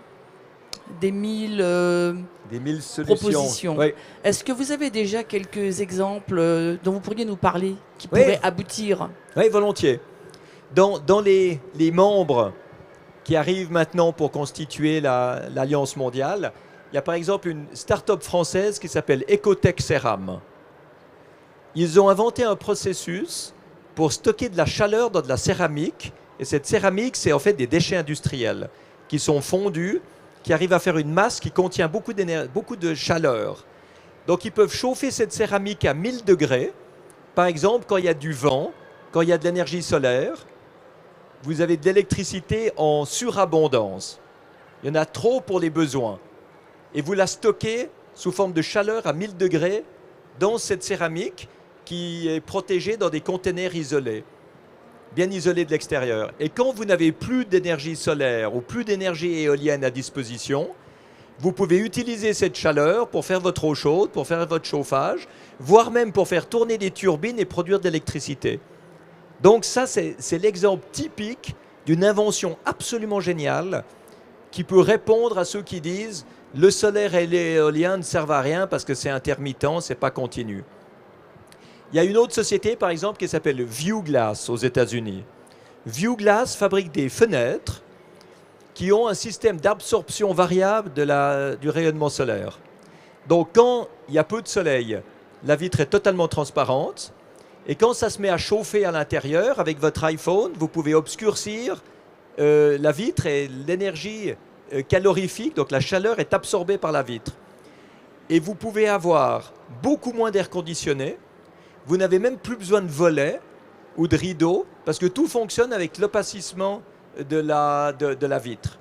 des 1000 Des 1000 solutions. propositions. Oui. Est-ce que vous avez déjà quelques exemples dont vous pourriez nous parler, qui Oui. pourraient aboutir? Oui, volontiers. Dans les membres qui arrivent maintenant pour constituer l'Alliance mondiale, il y a par exemple une start-up française qui s'appelle Ecotech Ceram. Ils ont inventé un processus pour stocker de la chaleur dans de la céramique. Et cette céramique, c'est en fait des déchets industriels qui sont fondus, qui arrivent à faire une masse qui contient beaucoup de chaleur. Donc ils peuvent chauffer cette céramique à 1000 degrés. Par exemple, quand il y a du vent, quand il y a de l'énergie solaire, vous avez de l'électricité en surabondance. Il y en a trop pour les besoins. Et vous la stockez sous forme de chaleur à 1000 degrés dans cette céramique qui est protégée dans des containers isolés, bien isolés de l'extérieur. Et quand vous n'avez plus d'énergie solaire ou plus d'énergie éolienne à disposition, vous pouvez utiliser cette chaleur pour faire votre eau chaude, pour faire votre chauffage, voire même pour faire tourner des turbines et produire de l'électricité. Donc ça, c'est l'exemple typique d'une invention absolument géniale qui peut répondre à ceux qui disent « le solaire et l'éolien ne servent à rien parce que c'est intermittent, c'est pas continu ». Il y a une autre société, par exemple, qui s'appelle Viewglass aux États-Unis. Viewglass fabrique des fenêtres qui ont un système d'absorption variable du rayonnement solaire. Donc, quand il y a peu de soleil, la vitre est totalement transparente. Et quand ça se met à chauffer à l'intérieur, avec votre iPhone, vous pouvez obscurcir la vitre et l'énergie calorifique, donc la chaleur est absorbée par la vitre. Et vous pouvez avoir beaucoup moins d'air conditionné. Vous n'avez même plus besoin de volets ou de rideaux parce que tout fonctionne avec l'opacissement de la vitre.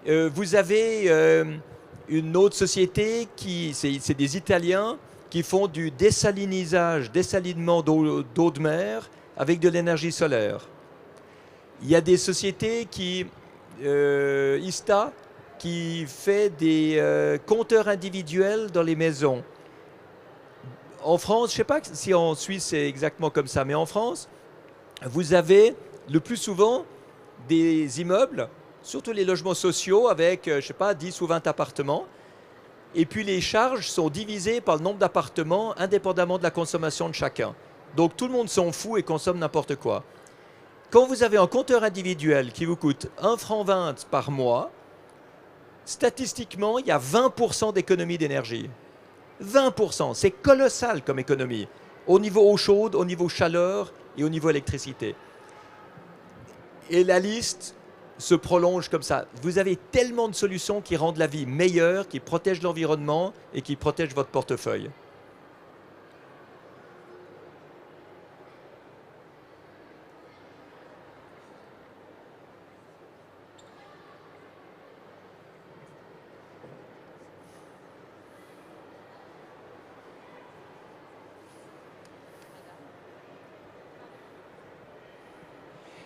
Vous avez une autre société, c'est des Italiens qui font du dessalinement d'eau de mer avec de l'énergie solaire. Il y a des sociétés Ista, qui fait des compteurs individuels dans les maisons. En France, je ne sais pas si en Suisse c'est exactement comme ça, mais en France, vous avez le plus souvent des immeubles, surtout les logements sociaux avec, je ne sais pas, 10 ou 20 appartements. Et puis les charges sont divisées par le nombre d'appartements indépendamment de la consommation de chacun. Donc tout le monde s'en fout et consomme n'importe quoi. Quand vous avez un compteur individuel qui vous coûte 1,20 franc par mois, statistiquement, il y a 20% d'économie d'énergie. 20%, c'est colossal comme économie, au niveau eau chaude, au niveau chaleur et au niveau électricité. Et la liste se prolonge comme ça. Vous avez tellement de solutions qui rendent la vie meilleure, qui protègent l'environnement et qui protègent votre portefeuille.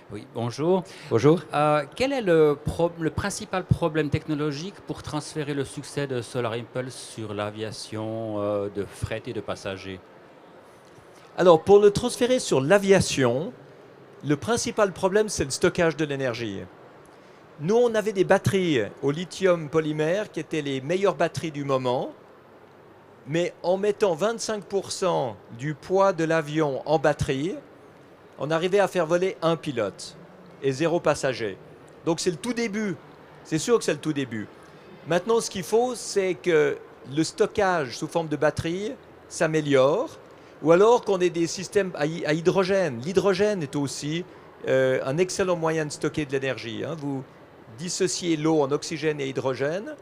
Oui, bonjour. Bonjour. Quel est le principal problème technologique pour transférer le succès de Solar Impulse sur l'aviation de fret et de passagers? Alors, pour le transférer sur l'aviation, le principal problème, c'est le stockage de l'énergie. Nous, on avait des batteries au lithium polymère qui étaient les meilleures batteries du moment, mais en mettant 25% du poids de l'avion en batterie, on arrivait à faire voler un pilote et 0 passager. Donc c'est le tout début. C'est sûr que c'est le tout début. Maintenant, ce qu'il faut, c'est que le stockage sous forme de batterie s'améliore, ou alors qu'on ait des systèmes à hydrogène. L'hydrogène est aussi un excellent moyen de stocker de l'énergie. Vous dissociez l'eau en oxygène et hydrogène,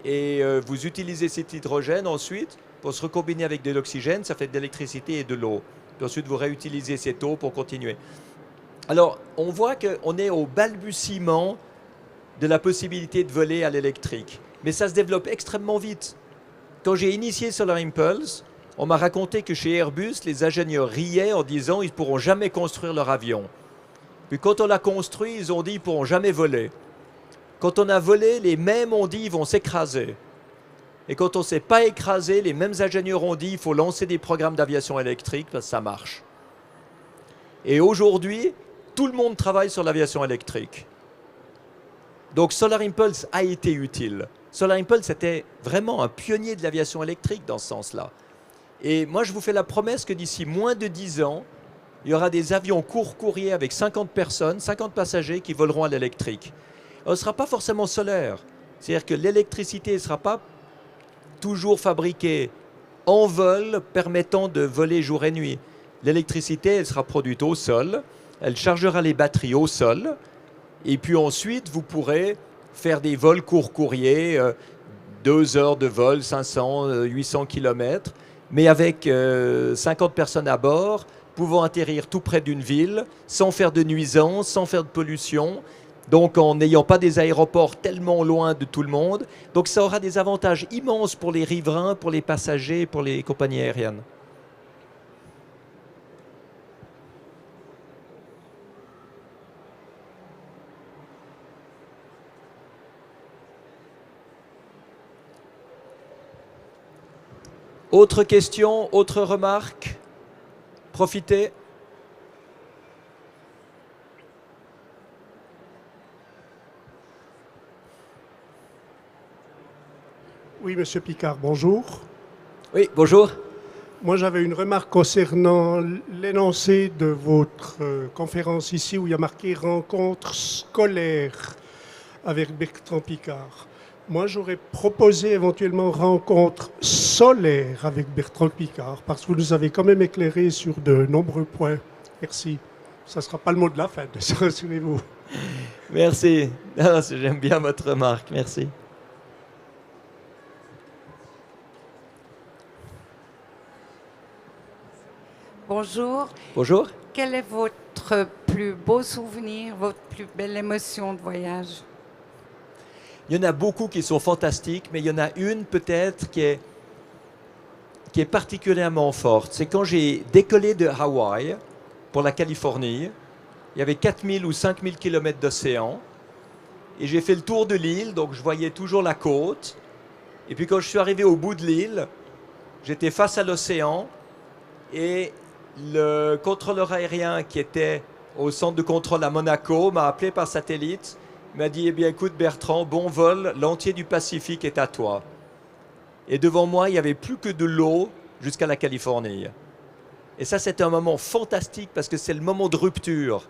et vous utilisez cet hydrogène ensuite pour se recombiner avec de l'oxygène, ça fait de l'électricité et de l'eau. Puis ensuite, vous réutilisez cette eau pour continuer. Alors, on voit qu'on est au balbutiement de la possibilité de voler à l'électrique. Mais ça se développe extrêmement vite. Quand j'ai initié Solar Impulse, on m'a raconté que chez Airbus, les ingénieurs riaient en disant qu'ils ne pourront jamais construire leur avion. Puis quand on l'a construit, ils ont dit qu'ils ne pourront jamais voler. Quand on a volé, les mêmes ont dit qu'ils vont s'écraser. Et quand on ne s'est pas écrasé, les mêmes ingénieurs ont dit qu'il faut lancer des programmes d'aviation électrique parce que ça marche. Et aujourd'hui, tout le monde travaille sur l'aviation électrique. Donc Solar Impulse a été utile. Solar Impulse était vraiment un pionnier de l'aviation électrique dans ce sens-là. Et moi, je vous fais la promesse que d'ici moins de 10 ans, il y aura des avions court-courrier avec 50 personnes, 50 passagers qui voleront à l'électrique. Ce ne sera pas forcément solaire. C'est-à-dire que l'électricité ne sera pas toujours fabriquée en vol permettant de voler jour et nuit. L'électricité, elle sera produite au sol, elle chargera les batteries au sol, et puis ensuite, vous pourrez faire des vols court-courrier, 2 heures de vol, 500, 800 km, mais avec 50 personnes à bord, pouvant atterrir tout près d'une ville, sans faire de nuisance, sans faire de pollution, donc en n'ayant pas des aéroports tellement loin de tout le monde. Donc ça aura des avantages immenses pour les riverains, pour les passagers, pour les compagnies aériennes. Autre question, autre remarque? Profitez. Oui, Monsieur Picard, bonjour. Oui, bonjour. Moi, j'avais une remarque concernant l'énoncé de votre conférence ici où il y a marqué « rencontre scolaire » avec Bertrand Piccard. Moi, j'aurais proposé éventuellement rencontre solaire avec Bertrand Piccard parce que vous nous avez quand même éclairé sur de nombreux points. Merci. Ça ne sera pas le mot de la fin, rassurez-vous. Merci. J'aime bien votre remarque. Merci. Bonjour. Bonjour. Quel est votre plus beau souvenir, votre plus belle émotion de voyage? Il y en a beaucoup qui sont fantastiques, mais il y en a une peut-être qui est particulièrement forte. C'est quand j'ai décollé de Hawaï pour la Californie. Il y avait 4000 ou 5000 km d'océan. Et j'ai fait le tour de l'île, donc je voyais toujours la côte. Et puis quand je suis arrivé au bout de l'île, j'étais face à l'océan. Et le contrôleur aérien qui était au centre de contrôle à Monaco m'a appelé par satellite. Il m'a dit, eh bien écoute Bertrand, bon vol, l'entier du Pacifique est à toi. Et devant moi, il n'y avait plus que de l'eau jusqu'à la Californie. Et ça, c'était un moment fantastique parce que c'est le moment de rupture.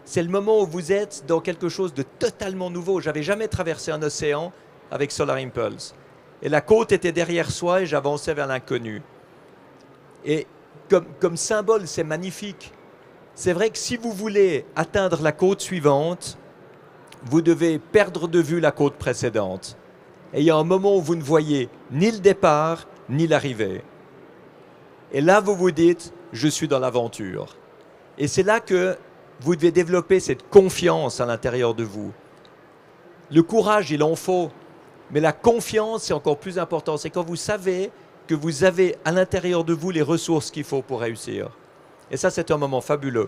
C'est le moment où vous êtes dans quelque chose de totalement nouveau. Je n'avais jamais traversé un océan avec Solar Impulse. Et la côte était derrière soi et j'avançais vers l'inconnu. Et comme symbole, c'est magnifique. C'est vrai que si vous voulez atteindre la côte suivante, vous devez perdre de vue la côte précédente. Et il y a un moment où vous ne voyez ni le départ, ni l'arrivée. Et là, vous vous dites, je suis dans l'aventure. Et c'est là que vous devez développer cette confiance à l'intérieur de vous. Le courage, il en faut. Mais la confiance, c'est encore plus important. C'est quand vous savez que vous avez à l'intérieur de vous les ressources qu'il faut pour réussir. Et ça, c'est un moment fabuleux.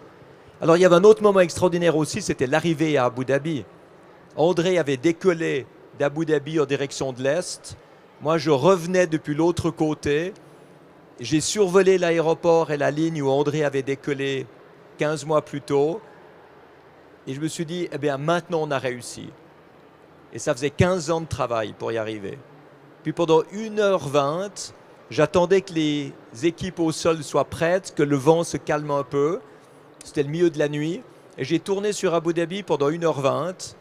Alors, il y avait un autre moment extraordinaire aussi, c'était l'arrivée à Abu Dhabi. André avait décollé d'Abu Dhabi en direction de l'Est. Moi, je revenais depuis l'autre côté. J'ai survolé l'aéroport et la ligne où André avait décollé 15 mois plus tôt. Et je me suis dit, eh bien, maintenant, on a réussi. Et ça faisait 15 ans de travail pour y arriver. Puis pendant 1h20, j'attendais que les équipes au sol soient prêtes, que le vent se calme un peu. C'était le milieu de la nuit. Et j'ai tourné sur Abu Dhabi pendant 1h20.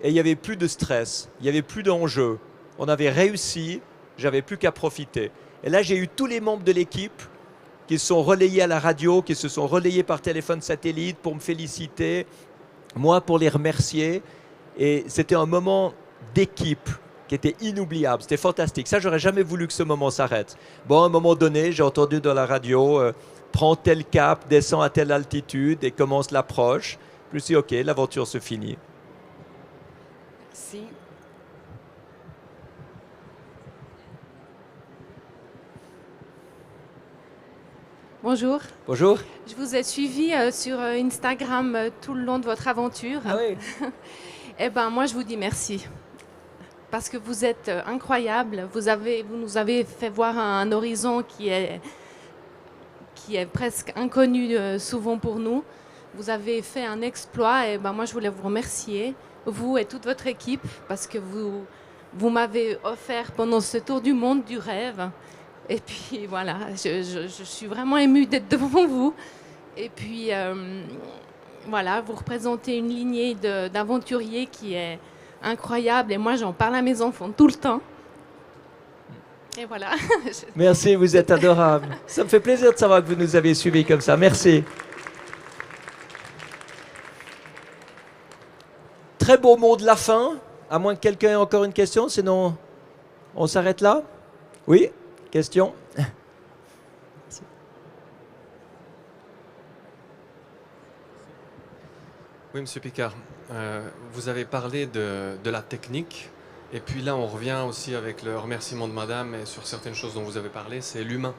Et il n'y avait plus de stress, il n'y avait plus d'enjeu. On avait réussi, j'avais plus qu'à profiter. Et là, j'ai eu tous les membres de l'équipe qui se sont relayés à la radio, qui se sont relayés par téléphone satellite pour me féliciter, moi pour les remercier. Et c'était un moment d'équipe qui était inoubliable, c'était fantastique. Ça, j'aurais jamais voulu que ce moment s'arrête. Bon, à un moment donné, j'ai entendu dans la radio, prends tel cap, descends à telle altitude et commence l'approche. Je me suis dit, ok, l'aventure se finit. Merci. Bonjour. Bonjour. Je vous ai suivi sur Instagram tout le long de votre aventure. Ah oui. Eh bien, moi, je vous dis merci. parce que vous êtes incroyable. Vous nous avez fait voir un horizon qui est presque inconnu souvent pour nous. Vous avez fait un exploit et ben, moi je voulais vous remercier, vous et toute votre équipe, parce que vous m'avez offert pendant ce tour du monde du rêve. Et puis voilà, je suis vraiment émue d'être devant vous. Et puis voilà, vous représentez une lignée d'aventuriers qui est incroyable. Et moi j'en parle à mes enfants tout le temps. Et voilà. Merci, vous êtes adorable. Ça me fait plaisir de savoir que vous nous avez suivis comme ça. Merci. Très beau mot de la fin, à moins que quelqu'un ait encore une question, sinon on s'arrête là. Oui, question? Oui, Monsieur Picard, vous avez parlé de la technique, et puis là on revient aussi avec le remerciement de Madame et sur certaines choses dont vous avez parlé, c'est l'humain.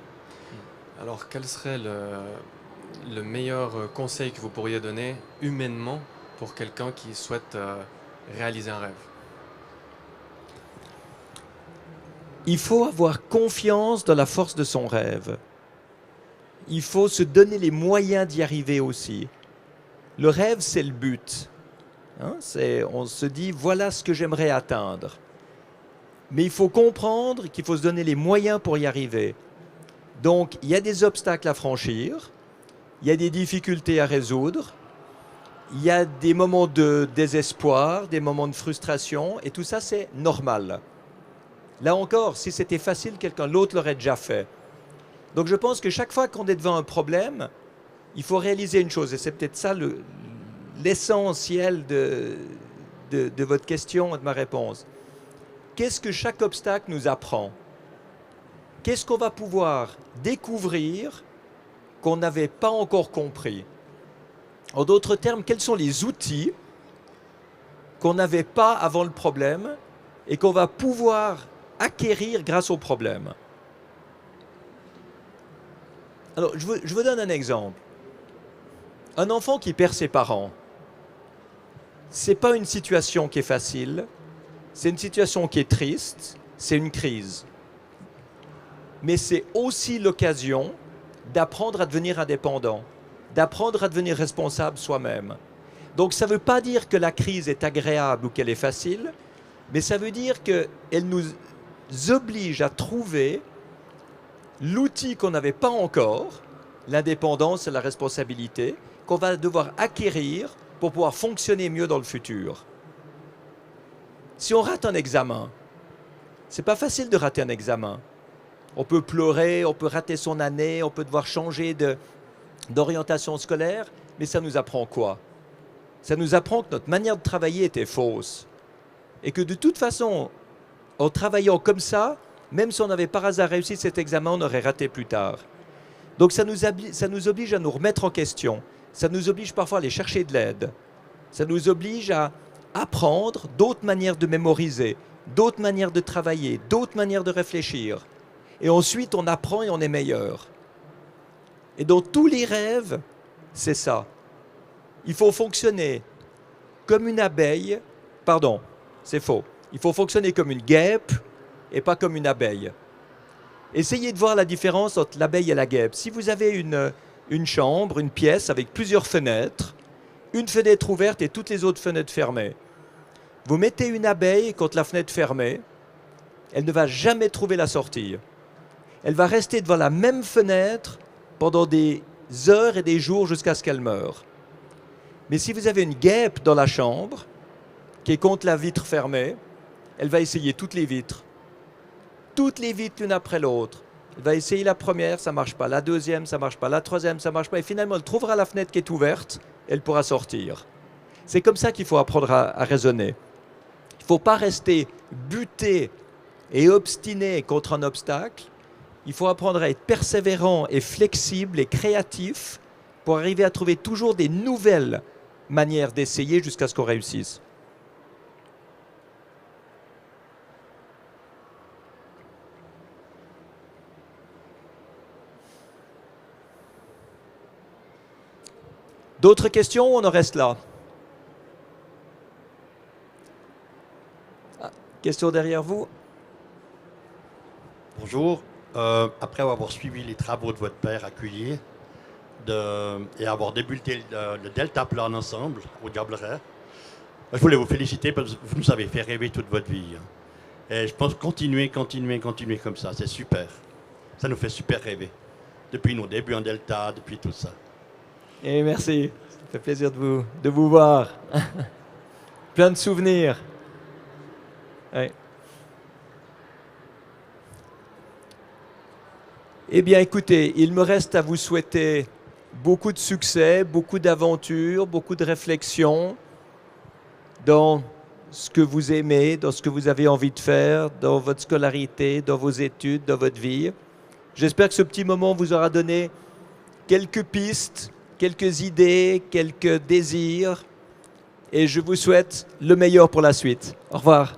Alors quel serait le meilleur conseil que vous pourriez donner humainement pour quelqu'un qui souhaite réaliser un rêve? Il faut avoir confiance dans la force de son rêve. Il faut se donner les moyens d'y arriver aussi. Le rêve, c'est le but. Hein, on se dit, voilà ce que j'aimerais atteindre. Mais il faut comprendre qu'il faut se donner les moyens pour y arriver. Donc, il y a des obstacles à franchir, il y a des difficultés à résoudre, il y a des moments de désespoir, des moments de frustration, et tout ça, c'est normal. Là encore, si c'était facile, quelqu'un d'autre l'aurait déjà fait. Donc je pense que chaque fois qu'on est devant un problème, il faut réaliser une chose, et c'est peut-être ça l'essentiel de votre question et de ma réponse. Qu'est-ce que chaque obstacle nous apprend? Qu'est-ce qu'on va pouvoir découvrir qu'on n'avait pas encore compris? En d'autres termes, quels sont les outils qu'on n'avait pas avant le problème et qu'on va pouvoir acquérir grâce au problème? Alors, je vous donne un exemple. Un enfant qui perd ses parents, ce n'est pas une situation qui est facile, c'est une situation qui est triste, c'est une crise. Mais c'est aussi l'occasion d'apprendre à devenir indépendant, d'apprendre à devenir responsable soi-même. Donc ça ne veut pas dire que la crise est agréable ou qu'elle est facile, mais ça veut dire qu'elle nous oblige à trouver l'outil qu'on n'avait pas encore, l'indépendance et la responsabilité, qu'on va devoir acquérir pour pouvoir fonctionner mieux dans le futur. Si on rate un examen, c'est pas facile de rater un examen. On peut pleurer, on peut rater son année, on peut devoir changer d'orientation scolaire, mais ça nous apprend quoi? Ça nous apprend que notre manière de travailler était fausse. Et que de toute façon, en travaillant comme ça, même si on n'avait par hasard réussi cet examen, on aurait raté plus tard. Donc ça nous oblige à nous remettre en question. Ça nous oblige parfois à aller chercher de l'aide. Ça nous oblige à apprendre d'autres manières de mémoriser, d'autres manières de travailler, d'autres manières de réfléchir. Et ensuite, on apprend et on est meilleur. Et dans tous les rêves, c'est ça. Il faut fonctionner comme une abeille. Pardon, c'est faux. Il faut fonctionner comme une guêpe et pas comme une abeille. Essayez de voir la différence entre l'abeille et la guêpe. Si vous avez une chambre, une pièce avec plusieurs fenêtres, une fenêtre ouverte et toutes les autres fenêtres fermées, vous mettez une abeille contre la fenêtre fermée, elle ne va jamais trouver la sortie. Elle va rester devant la même fenêtre pendant des heures et des jours jusqu'à ce qu'elle meure. Mais si vous avez une guêpe dans la chambre, qui est contre la vitre fermée, elle va essayer toutes les vitres. Toutes les vitres l'une après l'autre. Elle va essayer la première, ça ne marche pas. La deuxième, ça ne marche pas. La troisième, ça ne marche pas. Et finalement, elle trouvera la fenêtre qui est ouverte, elle pourra sortir. C'est comme ça qu'il faut apprendre à raisonner. Il ne faut pas rester buté et obstiné contre un obstacle. Il faut apprendre à être persévérant et flexible et créatif pour arriver à trouver toujours des nouvelles manières d'essayer jusqu'à ce qu'on réussisse. D'autres questions ou on en reste là? Question derrière vous. Bonjour. Après avoir suivi les travaux de votre père à Cuillier et avoir débuté le deltaplan ensemble au Diableret, je voulais vous féliciter parce que vous nous avez fait rêver toute votre vie. Et je pense continuer comme ça, c'est super. Ça nous fait super rêver. Depuis nos débuts en Delta, depuis tout ça. Et merci, ça fait plaisir de vous voir. Plein de souvenirs. Ouais. Eh bien, écoutez, il me reste à vous souhaiter beaucoup de succès, beaucoup d'aventures, beaucoup de réflexions dans ce que vous aimez, dans ce que vous avez envie de faire, dans votre scolarité, dans vos études, dans votre vie. J'espère que ce petit moment vous aura donné quelques pistes, quelques idées, quelques désirs. Et je vous souhaite le meilleur pour la suite. Au revoir.